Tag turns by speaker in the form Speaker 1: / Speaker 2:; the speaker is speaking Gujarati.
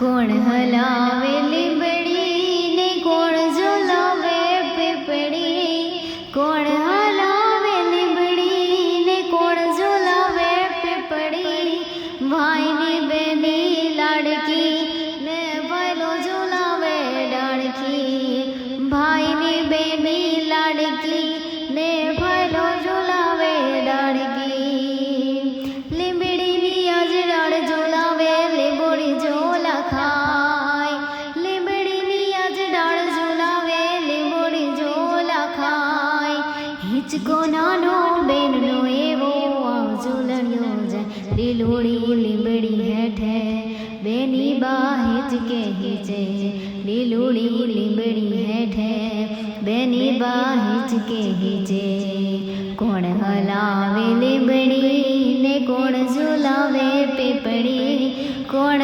Speaker 1: કોણ હલાવે લીંબડી ને કોણ ઝુલાવે પીપળી, કોણ હલાવે લીંબડી ને કોણ ઝુલાવે પીપળી, ભાઈની બેની લાડકી ને ભાઈલો ઝુલાવે ડાળખી, ભાઈની બેની લાડકી ને ભાઈલો ઝુલાવે ડાળખી, લીંબડીની અજડાળ ઝુલાવે લીંબડી ઝોલા ખાય, લીંબડીની અજડાળ ઝુલાવે લીંબડી ઝોલા ખાય, હિંચકો નાનો બેનનો એવો આ ઝૂલણ્યો જાય, લીલોડી લીંબડી હેઠે બેની બા હિંચકે હિંચે, લીલોડી લીંબડી હેઠે બેની બા હિંચકે હિંચે, કોણ હલાવે લીંબડી ને કોણ ઝુલાવે પીપળી, કોણ